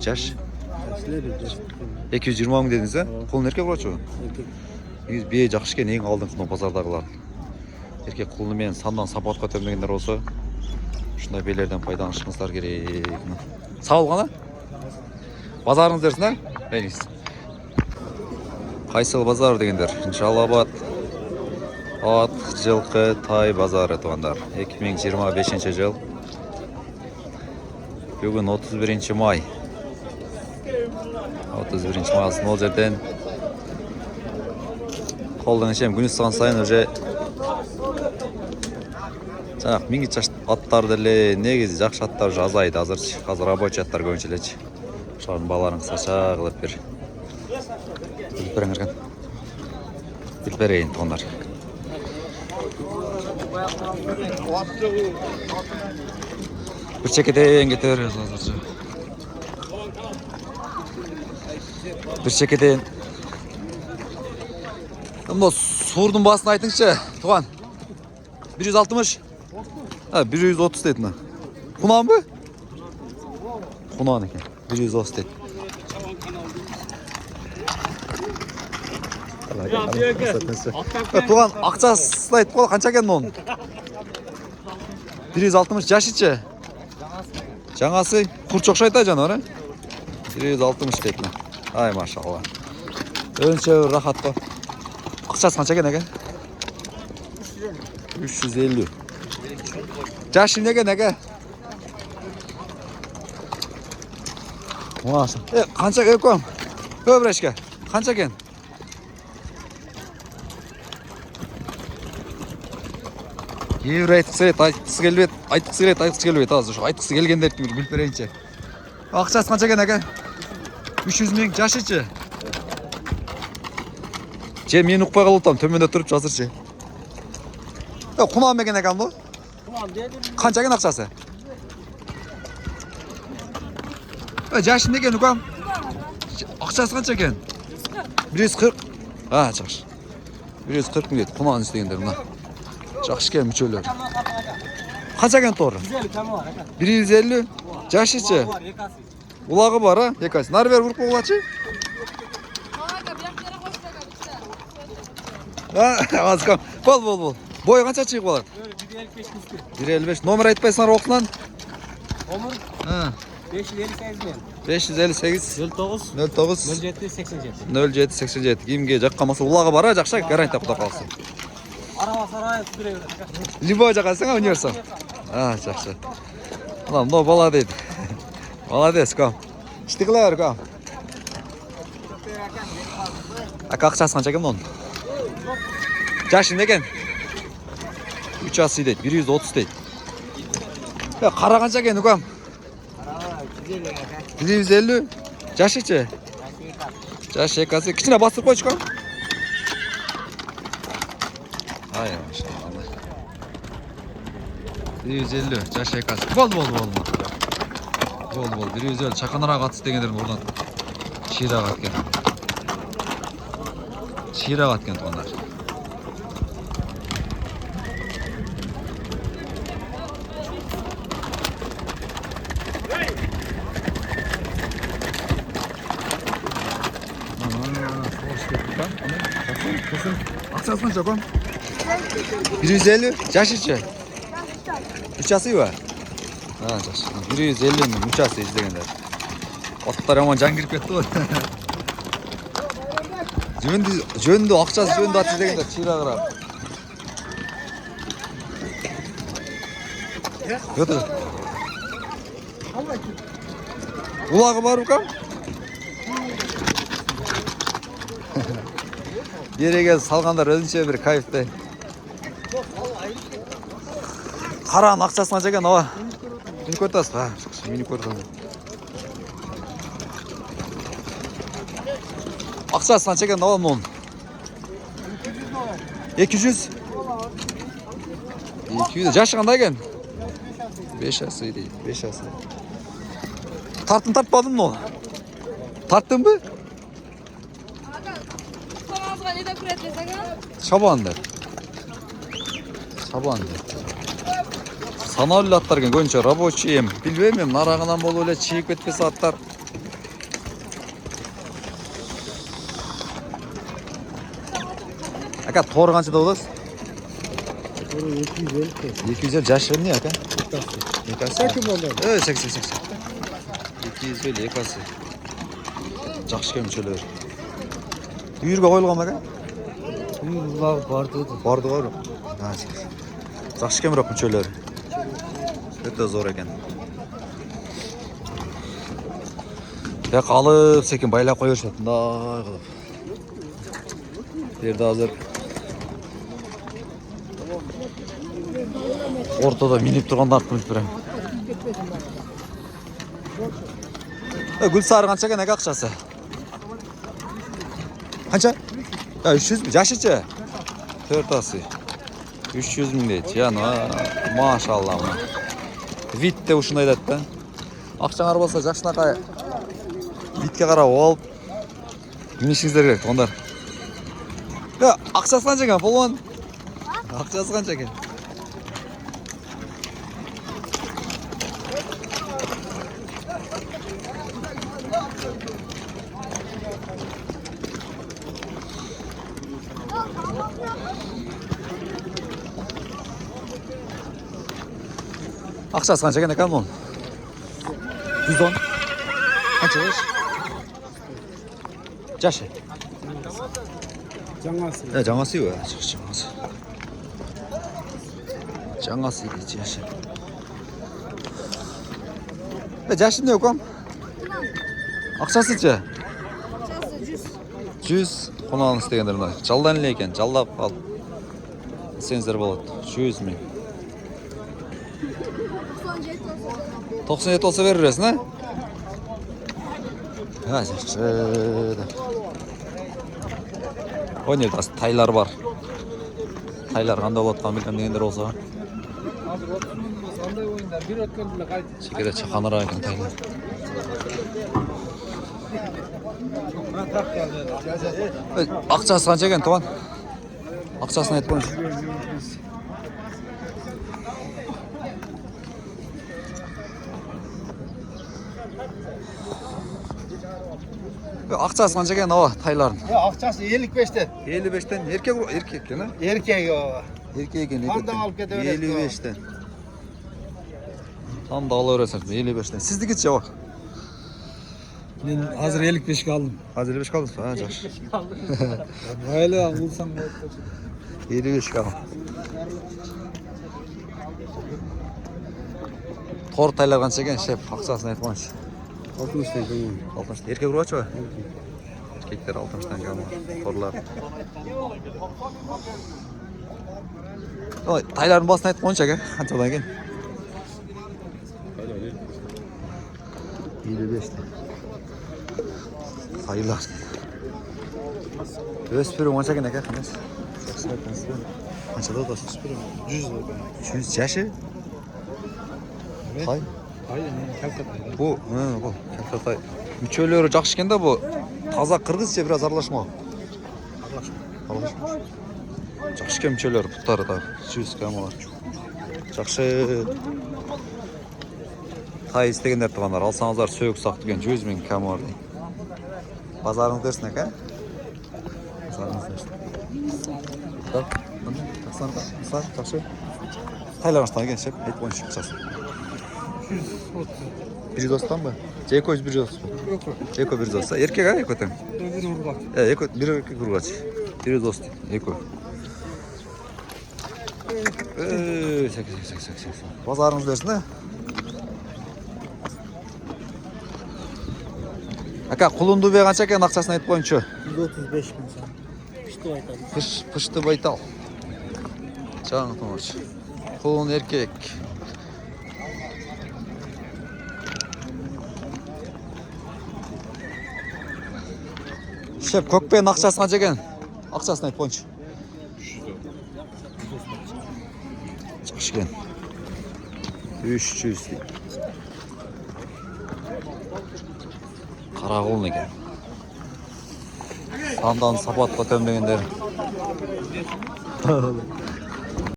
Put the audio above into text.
Жаш? 220 мың дедіңіз, ә? Құлын еркек ұрат жоғы? Бе жақшы кен ең алдың құны базардағылар. Еркек құлыны мен сандан сапатқа төмдегендер осы. Шындай белерден пайдаланышыңыздар керек. Сау ғана? Базарыңыз дерсін, ә? Бәйніңіз. Қайсыл базар дегендер? Жалабат, ат, жылқы, тай базары туғандар. 2025 жыл. Бүгін 31 май. 31 май ол жерден қолдың ішем күн ұстаған сайын уже жаңақ минги аттарды әле негізі жақшы аттар уже азайды. Қазір рабочий аттар көбінчелечі. Шарын баларын қысаша қылып бер. Біліп беріңіз қан. Біліп берейін туғандар. Bir çekeden getiriyoruz hazırca. Bir çekeden. Ama sordum basını aytыңызчы, туған. 160. Ha 130 dedin ha. Kunan mı? Kunan ekan. 130 dedi. Туған ақшасын айтып қой, қанша екен оның? 160 жашычы. Жаңасы құрт жоқшайта жанары. 160 дейді. Ай машалла. Өнші рахат қой. Ақшасы қанша екен екен? 350. Жашы неге неге? Маша. Қанша екен? Көбірешке. Қанша екен? Кейбір айтқысы келбейді, айтқысы келбейді. Айтқысы келгендерді біліп берейінші. Ақшасы қанша екен әке? 300 мың жашычы. Же мен ұқпай қалыптам, төменде тұрып жазыршы. Құнам екен әкен бұл? Қанша екен ақшасы? Жашы некен ұқам? Ақшасы қанша екен? 140. Жақшы. 140 мың дейді, құнан істегендер мұна. Жақшы кен мүчөлер. Қанша кен торы? 150. Жашычы? Улағы бар, а? Екасы. Нар бер ұрып болғачы? Азкам. Бол. Бойы қанша чиғып болар? 155. Номер айтпайсыңар оқынан? Номер? 558 09 0787 0787 кимге жаққамасы улағы бар, а? Жақша гарантия құда қалсын. Арава сарайы түре береді. Любой жақасың, а? Универсал. Жақшы. Мынау бала дейді. Молодец, ком. Штиғылар, ком. Ақшасы қанша екен оның? Жашы некен? 3 асы дейді, 130 дейді. Қара қанша екен, ком? 150. Жашычы? Жашы екасы. Кішіне бастырып қойшы, ком? Ай, машалла. 150. Жашы екасы. Бол. 150. Шақанарақ атыс дегендерін ордан ширақ аткен. Ширақ аткен туғандар. Ақшасы қанша ком? 150. Жашычы? 3 асы ба? Жақсы. 150 мың 3 асы іздегендер. Оттар аман жан кіріп кетті ғой. Жөнді ақшасы жөнді аты іздегендер. Ширағырақ. Өтір. Улағы бар ұқам? Ереге салғандар өзінше бір кайфты. Қарағын ақшасына жеген, ава. Мені көртасыз, мені көртасыз. Ақшасына жеген, ава мұның. 200. 200. Жашы қандай екен? 5 асы дейді, 5 асы. Тартын тартпадың мұны? Тарттың бі? Шабанды. Санаулы аттар кен, көңінше рабочий ем. Білбеймем, нарағынан болу өлі чиіп кетпесі аттар. Aka to'g'ri qanchada bo'lasiz? To'g'ri 250. 250 jashirni aka. Ekasi. Sakkiz bo'ldi. 80. 250 ekasi. Yaxshi kelmichlar. Bu yerga qo'yilganmi aka? Bordi. Bordi. Ha. Yaxshi kelmiroq muchlar. O'ta zo'r ekan. Ya qolib sekin baylab qo'yishadi. Bunday qilib. Bu yerda hozir o'rtada minib turganlar qilib beraman. Gul sari qancha ekan aka aqchasi? Qancha? 300 mi? Jashicha. To'rtasi. 300 ming deydi. Yani maşallah. Vit'te uşunday deydi. Aqchаңар болса жақшынаqa Vit'ke qarab olib minishingizlar kerak to'g'anlar. Ya aqchasi qancha ekan polvon? Aqchasi qancha ekan? Aqchasi qancha ekan ekan bu? 110. Qancha yosh? Jashi. Жаңасы. Жаңасы yu, жаңасы. Жаңасы jashi. Jashi ne yo'q-ku? Aqchasi-chi? Aqchasi 100. 100 xonani istaganlar buni. Jaldan ekan, jallab qol. Senzor bo'ladi. 100 ming. 97 olsa veririz, ne? Ha, yaxshi. O'ynaydi, taylar bor. Taylar qanday bo'layotgan bilgan deganlar bo'lsa. Hozir qanday o'yinlar? Bir o'tgan bilan qaytib. Chekada chaqanroq ekan taylar. Aqchasi qancha ekan, to'g'an? Aqchasini aytib qo'ying. Aqchasi qancha ekan o taylarning? Ya aqchasi 55'ten. 55'ten erkek yana? Erkek o. Erkek ekan. Qanday olib ketaverasiz? 55'ten. Tam da alaverasizlar 55'ten. Siznikicha o. Men hozir 55 ga oldim. Hozir 55 qoldingiz? Ha, yaxshi. Mayli, bo'lsam 55 qoldi. To'rt taylar qancha ekan? Shep aqchasini aytib qo'ying. 60 dan ko'ngil. 60. Erkek uruvchi-mi? Erkeklar 60 dan kam. To'rlar. Oy, taylarning bosini aytib qo'ying aka. Qanchadan ekan? 55 dan. Taylar. O'spirim qancha ekan aka? Qancha? Qanchada o'tasiz? 100 ekan. 100 yashi? Hay. Hayır, kalkatmaydi. Bu, bu kalkatay. Müçölleri жақсы екен да bu. Таза қырғызша biraz аралашма. Аралашма. Жақсы екен müçölleri бұттары да. 100 км. Жақсы. Тай істегендер туғандар. Алсаңыздар сөйік сақ деген 100 000 км. Базарыңыз дерсін әке? Базарыңыз дерсін. Так, тақсанға. Жақсы. Тайлағаштан екен шеп. Айтып ойыншы қысасы. 190 mı? Ceko 190. Yok. Ceko 190. Erkek ha Eko'dan. Bir urgat. Eko bir erkek urgaç. 190. Eko. 80. Pazarınız dersin ha? Aka kulundu be qancha ekan aqchasini aytib qo'yingchi. 135 bin sen. Pişti aytalım. Pishti baytal. Chang to'moch. Qulun erkek. Şef Kökbey'in akçası kaç ekan? Akçasını aytib qo'yingchi. Yaxshi ekan. 300. Qarag'ul ekan. Sandan sapatqa tömdegender.